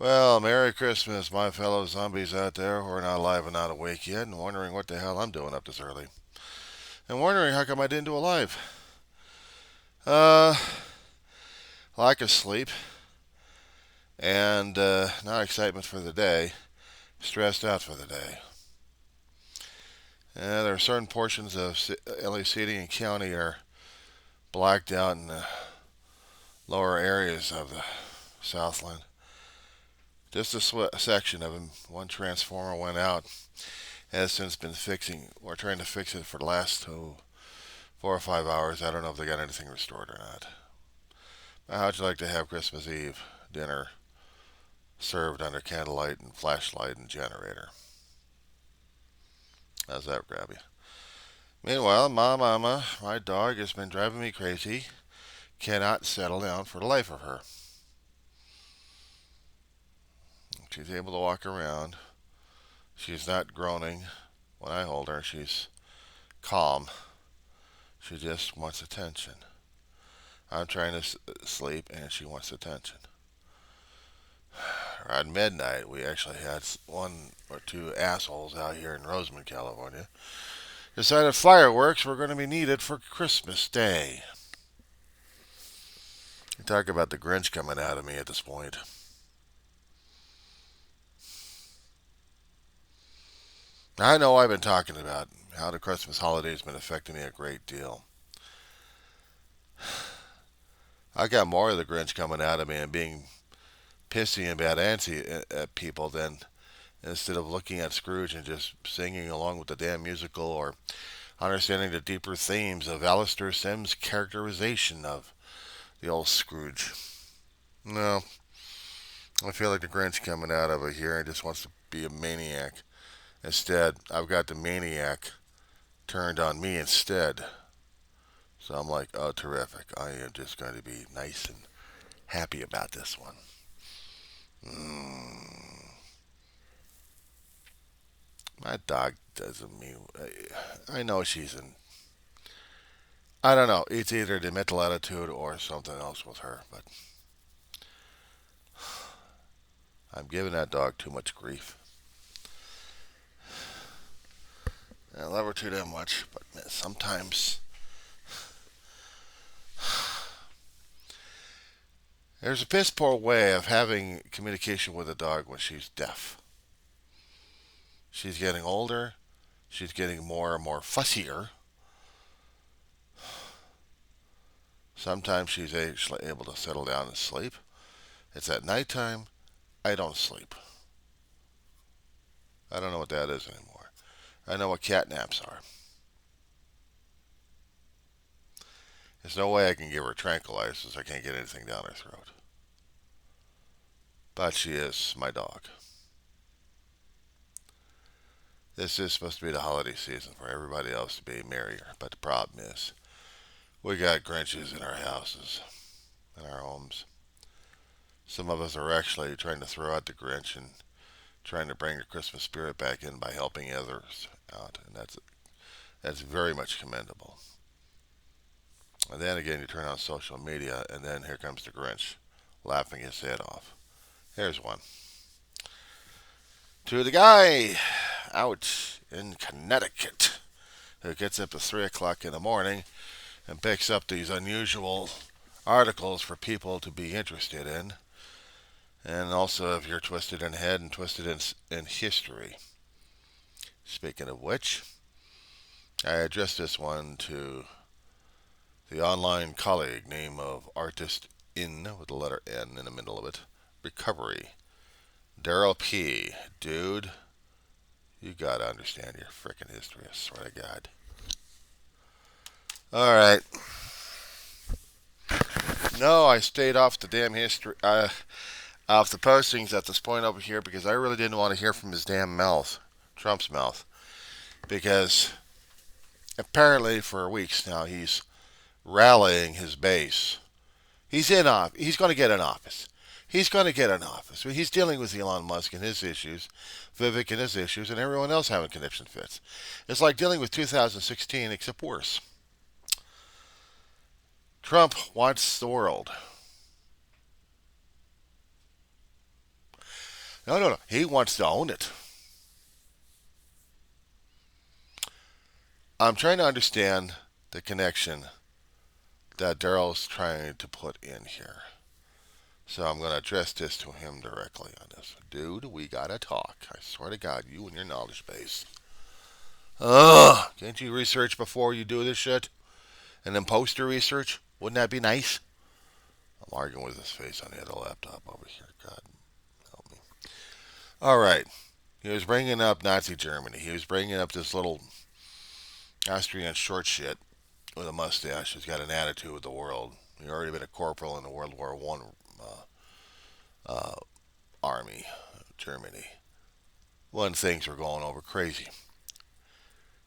Well, Merry Christmas, my fellow zombies out there who are not alive and not awake yet and wondering what the hell I'm doing up this early. And wondering how come I didn't do a live. Uh, Lack of sleep and not excitement for the day, stressed out for the day. There are certain portions of LA City and County are blacked out in the lower areas of the Southland. Just a section of them. One transformer went out. Has since been fixing. We're trying to fix it for the last 4 or 5 hours. I don't know if they got anything restored or not. How'd you like to have Christmas Eve dinner served under candlelight and flashlight and generator? How's that grab you? Meanwhile, Mama, my dog, has been driving me crazy. Cannot settle down for the life of her. She's able to walk around. She's not groaning when I hold her. She's calm. She just wants attention. I'm trying to sleep and she wants attention. Around midnight, we actually had one or two assholes out here in Roseman, California, decided fireworks were going to be needed for Christmas Day. You talk about the Grinch coming out of me at this point. I know I've been talking about how the Christmas holiday has been affecting me a great deal. I got more of the Grinch coming out of me and being pissy and bad antsy at people than instead of looking at Scrooge and just singing along with the damn musical or understanding the deeper themes of Alistair Sim's characterization of the old Scrooge. No, I feel like the Grinch coming out of it here and just wants to be a maniac. Instead, I've got the maniac turned on me instead. So I'm like, oh, terrific. I am just going to be nice and happy about this one. Mm. My dog doesn't mean. I know she's in. I don't know. It's either the mental attitude or something else with her, but I'm giving that dog too much grief. I love her too damn much, but sometimes there's a piss poor way of having communication with a dog when she's deaf. She's getting older. She's getting more and more fussier. Sometimes she's actually able to settle down and sleep. It's at nighttime. I don't sleep. I don't know what that is anymore. I know what cat naps are. There's no way I can give her tranquilizers. I can't get anything down her throat. But she is my dog. This is supposed to be the holiday season for everybody else to be merrier. But the problem is, we got Grinches in our houses, in our homes. Some of us are actually trying to throw out the Grinch and trying to bring the Christmas spirit back in by helping others out, and that's very much commendable. And then again, you turn on social media, and then here comes the Grinch, laughing his head off. Here's one. To the guy out in Connecticut who gets up at 3 o'clock in the morning and picks up these unusual articles for people to be interested in. And also, if you're twisted in head and twisted in history. Speaking of which, I addressed this one to the online colleague name of Artist In, with the letter N in the middle of it, Recovery. Daryl P. Dude, you gotta understand your frickin' history, I swear to God. Alright. No, I stayed off the damn history, off the postings at this point over here because I really didn't want to hear from his damn mouth, Trump's mouth. Because apparently for weeks now he's rallying his base. He's in office. He's going to get in office. He's going to get in office. He's dealing with Elon Musk and his issues, Vivek and his issues, and everyone else having conniption fits. It's like dealing with 2016, except worse. Trump wants the world. No, no, no. He wants to own it. I'm trying to understand the connection that Daryl's trying to put in here. So I'm going to address this to him directly on this. Dude, we got to talk. I swear to God, you and your knowledge base. Ugh. Can't you research before you do this shit? And then post your research? Wouldn't that be nice? I'm arguing with his face on the other laptop over here. God help me. All right. He was bringing up Nazi Germany. He was bringing up this little Austrian short shit with a mustache who's got an attitude with the world. He already been a corporal in the World War One army, Germany. When things were going over crazy.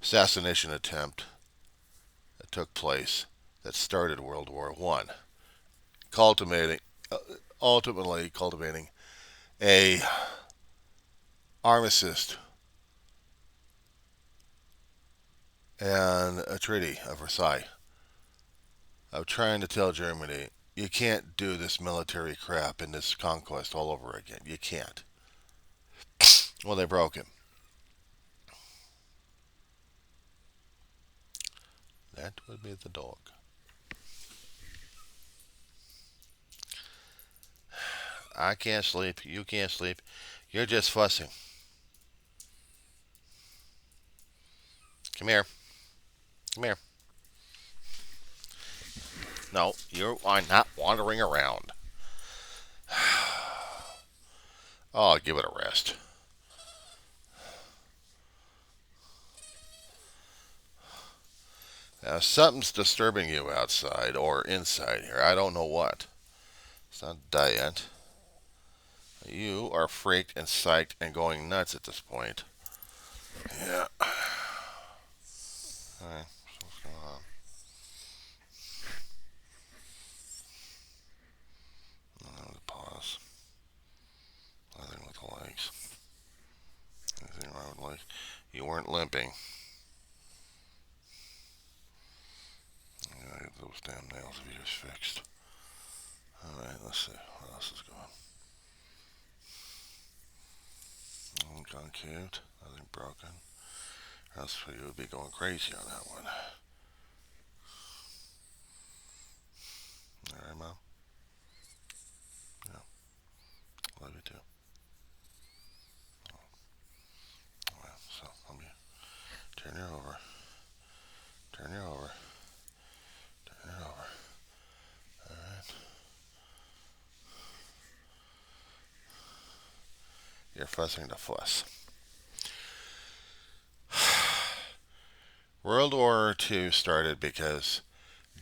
Assassination attempt that took place that started World War One, cultivating, ultimately cultivating a armistice and a treaty of Versailles of trying to tell Germany, you can't do this military crap and this conquest all over again. You can't. Well, they broke him. That would be the dog. I can't sleep. You can't sleep. You're just fussing. Come here. Come here. No, you are not wandering around. Oh, give it a rest. Now, something's disturbing you outside or inside here. I don't know what. It's not diet. You are freaked and psyched and going nuts at this point. Yeah. Alright, so what's going on? Pause. Nothing with the legs. Anything wrong with the legs? You weren't limping. Get those damn nails of yours fixed. Alright, let's see. What else is going on? Concaved. Nothing broken. Else you would be going crazy on that one. Alright, Mom? Yeah. Love you too. Alright, so let me turn you over. Turn you over. Turn it over. Alright. You're fussing to fuss. World War II started because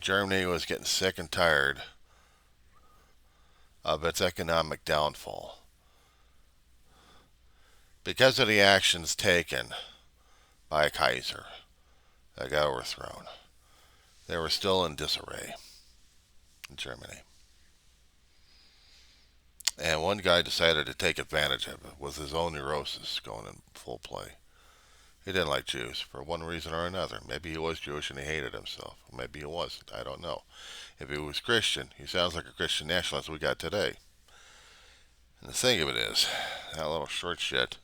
Germany was getting sick and tired of its economic downfall. Because of the actions taken by a Kaiser that got overthrown, they were still in disarray in Germany. And one guy decided to take advantage of it with his own neurosis going in full play. He didn't like Jews for one reason or another. Maybe he was Jewish and he hated himself. Maybe he wasn't. I don't know. If he was Christian, he sounds like a Christian nationalist we got today. And the thing of it is, that little short shit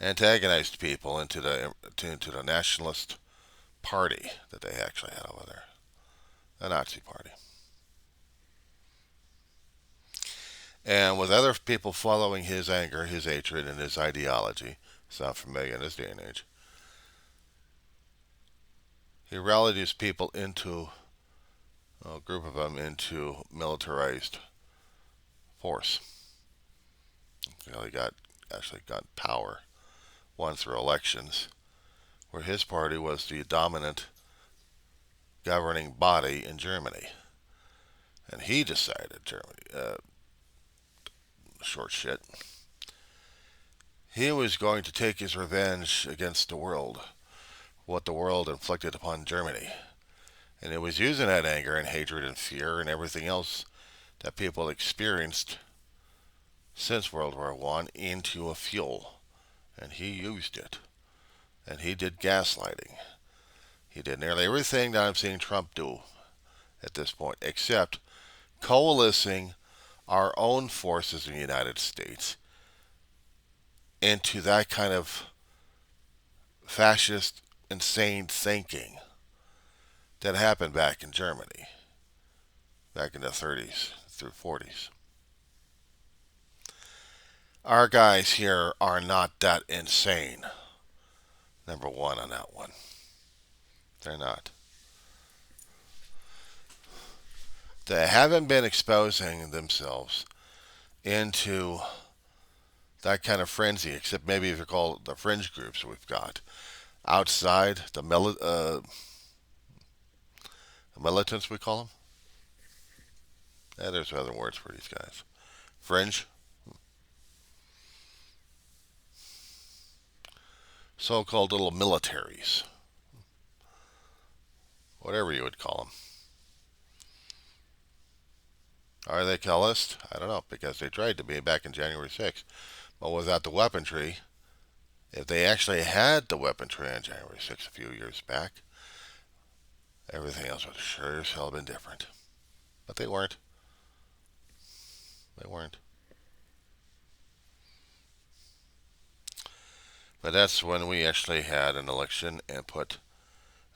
antagonized people into the nationalist party that they actually had over there, the Nazi party. And with other people following his anger, his hatred, and his ideology, sound familiar in this day and age, he rallied his people into a group of them into militarized force. He actually got power, won through elections, where his party was the dominant governing body in Germany. And he decided, short shit, he was going to take his revenge against the world, what the world inflicted upon Germany. And it was using that anger and hatred and fear and everything else that people experienced since World War One into a fuel. And he used it. And he did gaslighting. He did nearly everything that I'm seeing Trump do at this point, except coalescing our own forces in the United States into that kind of fascist, insane thinking that happened back in Germany, back in the 30s through 40s. Our guys here are not that insane. Number one on that one. They're not. They haven't been exposing themselves into that kind of frenzy, except maybe if you call it the fringe groups we've got. Outside, the militants, we call them. There's other words for these guys. Fringe. So-called little militaries. Whatever you would call them. Are they calloused? I don't know, because they tried to be back in January 6th. But without the weaponry, if they actually had the weaponry on January 6th a few years back, everything else would sure as hell been different. But they weren't. They weren't. But that's when we actually had an election and put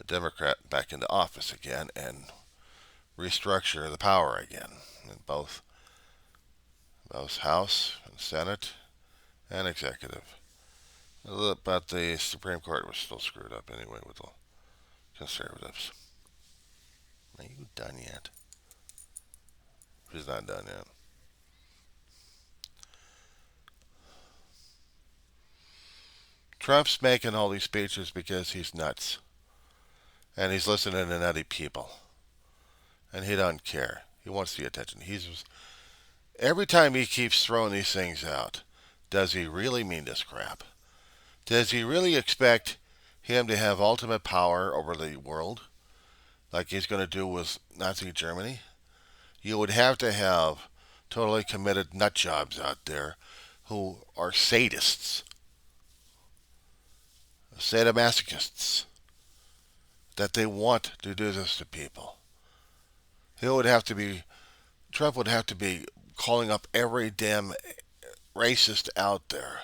a Democrat back into office again and restructure the power again in both House and Senate and executive. But the Supreme Court was still screwed up anyway with the conservatives. Are you done yet? She's not done yet. Trump's making all these speeches because he's nuts. And he's listening to nutty people. And he doesn't care. He wants the attention. Every time he keeps throwing these things out, does he really mean this crap? Does he really expect him to have ultimate power over the world, like he's going to do with Nazi Germany? You would have to have totally committed nut jobs out there who are sadists, sadomasochists, that they want to do this to people. Trump would have to be calling up every damn racist out there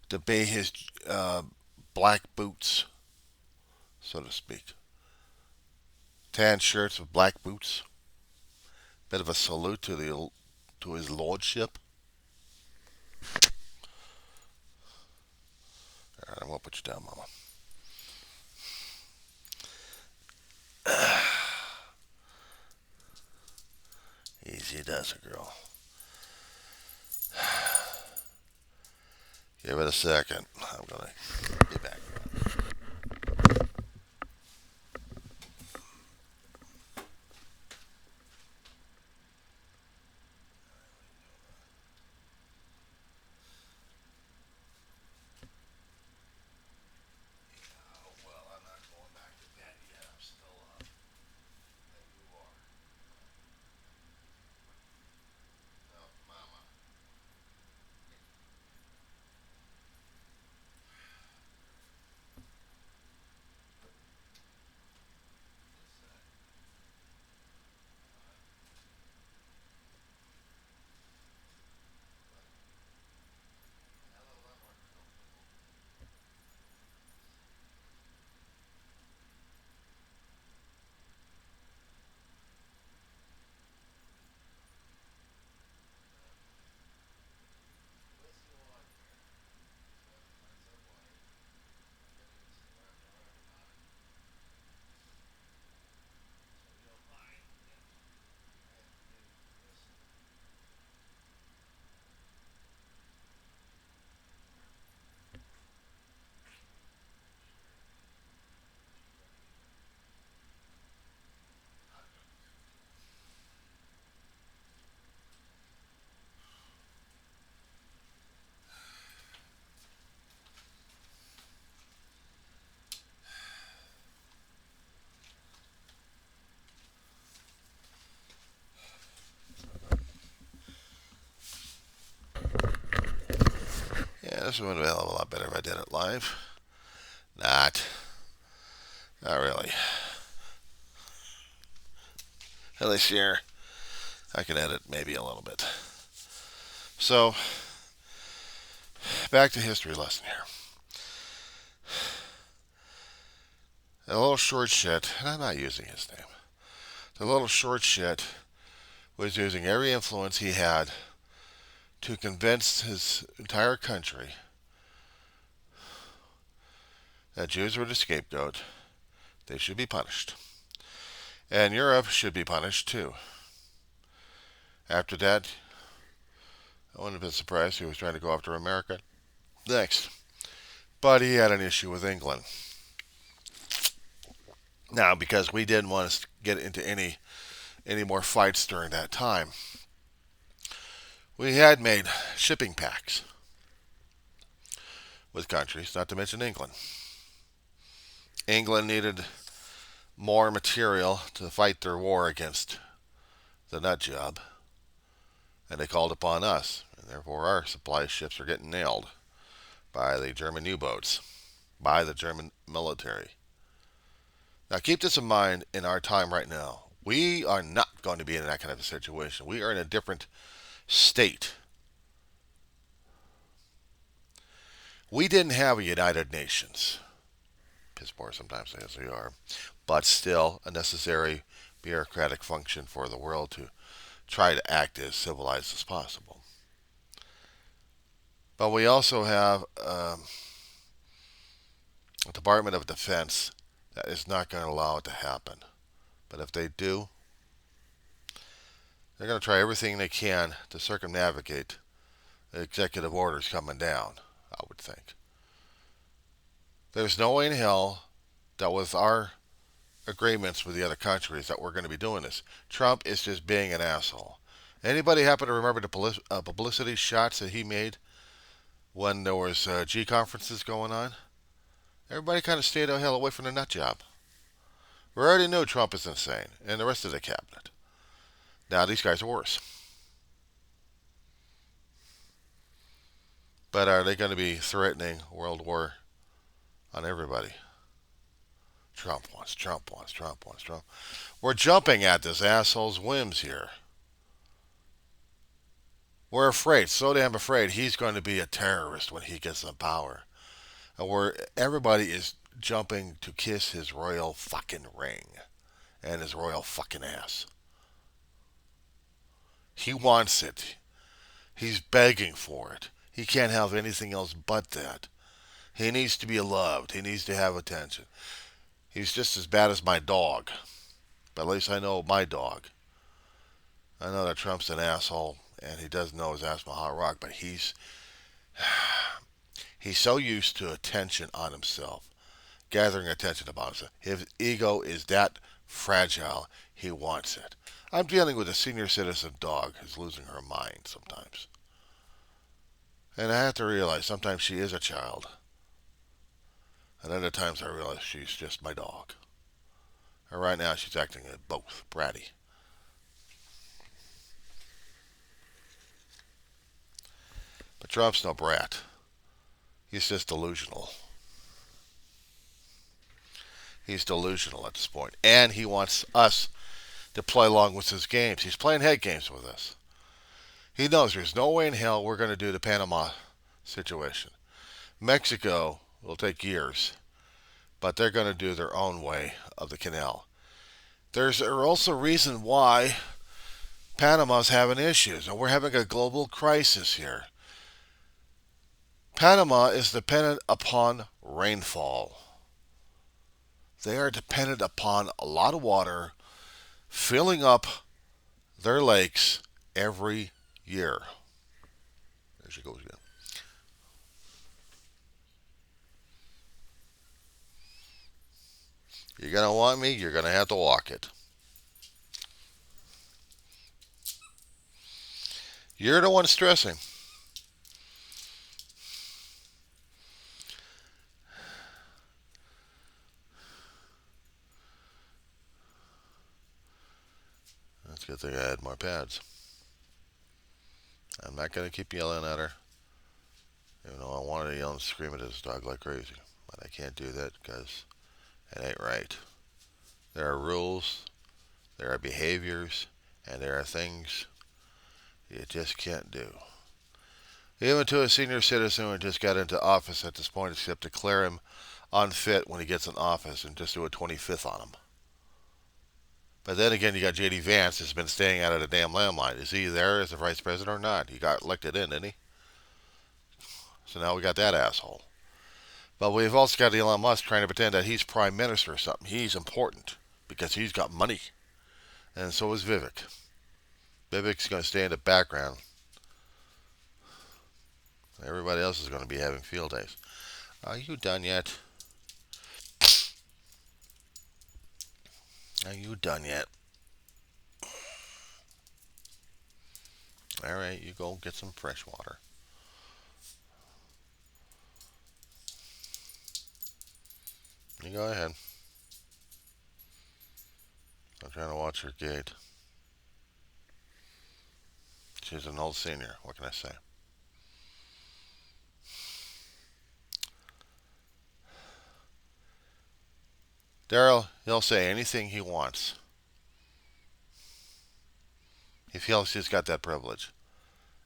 to be his black boots, so to speak. Tan shirts with black boots. Bit of a salute to his lordship. All right, I won't put you down, Mama. Easy does it, girl. Give it a second. I'm gonna be back. Well, I'm not going back to bed yet. I'm still up. And you are. No, Mama. Yeah, this would have been a hell of a lot better if I did it live. Not. Not really. At least here, I can edit maybe a little bit. So, back to history lesson here. A little short shit, and I'm not using his name. The little short shit was using every influence he had to convince his entire country that Jews were the scapegoat. They should be punished. And Europe should be punished too. After that, I wouldn't have been surprised if he was trying to go after America next. But he had an issue with England. Now, because we didn't want to get into any more fights during that time, we had made shipping pacts with countries, not to mention England. England needed more material to fight their war against the nut job, and they called upon us, and therefore our supply ships are getting nailed by the German U-boats, by the German military. Now keep this in mind in our time right now. We are not going to be in that kind of a situation. We are in a different state. We didn't have a United Nations. Piss poor sometimes as we are. But still a necessary bureaucratic function for the world to try to act as civilized as possible. But we also have a Department of Defense that is not going to allow it to happen. But if they do, they're going to try everything they can to circumnavigate the executive orders coming down, I would think. There's no way in hell that with our agreements with the other countries that we're going to be doing this. Trump is just being an asshole. Anybody happen to remember the publicity shots that he made when there was G conferences going on? Everybody kind of stayed the hell away from the nut job. We already knew Trump is insane, and the rest of the cabinet. Now these guys are worse. But are they going to be threatening world war on everybody? Trump wants, Trump wants, Trump wants, Trump. We're jumping at this asshole's whims here. We're afraid, so damn afraid he's going to be a terrorist when he gets in power. And everybody is jumping to kiss his royal fucking ring and his royal fucking ass. He wants it. He's begging for it. He can't have anything else but that. He needs to be loved. He needs to have attention. He's just as bad as my dog. But at least I know my dog. I know that Trump's an asshole, and he does know his ass from a hot rock, but he's so used to attention on himself, gathering attention about himself. His ego is that fragile, he wants it. I'm dealing with a senior citizen dog who's losing her mind sometimes. And I have to realize sometimes she is a child. And other times I realize she's just my dog. And right now she's acting both bratty. But Trump's no brat. He's just delusional. He's delusional at this point. And he wants us to play along with his games. He's playing head games with us. He knows there's no way in hell we're going to do the Panama situation. Mexico will take years, but they're going to do their own way of the canal. There's also a reason why Panama's having issues, and we're having a global crisis here. Panama is dependent upon rainfall. They are dependent upon a lot of water filling up their lakes every year. There she goes again. You're going to want me, you're going to have to walk it. You're the one stressing. That's a good thing I had more pads. I'm not going to keep yelling at her. Even though I wanted to yell and scream at this dog like crazy. But I can't do that because it ain't right. There are rules, there are behaviors, and there are things you just can't do. even to a senior citizen who just got into office at this point, except declare him unfit when he gets in office and just do a 25th on him. But then again, you got J.D. Vance has been staying out of the damn limelight. Is he there as the vice president or not? He got elected in, didn't he? So now we got that asshole. But we've also got Elon Musk trying to pretend that he's prime minister or something. He's important because he's got money. And so is Vivek. Vivek's going to stay in the background. Everybody else is going to be having field days. Are you done yet? Are you done yet? All right, you go get some fresh water. You go ahead. I'm trying to watch her gate. She's an old senior. What can I say? Daryl, he'll say anything he wants. He feels he's got that privilege.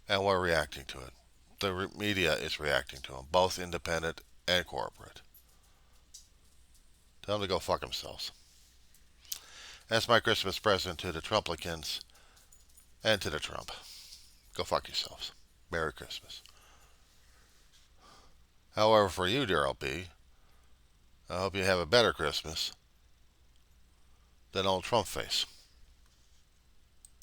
And we're reacting to it. The media is reacting to him, both independent and corporate. Tell them to go fuck themselves. That's my Christmas present to the Trumplicans and to the Trump. Go fuck yourselves. Merry Christmas. However, for you, Daryl B., I hope you have a better Christmas than old Trump face.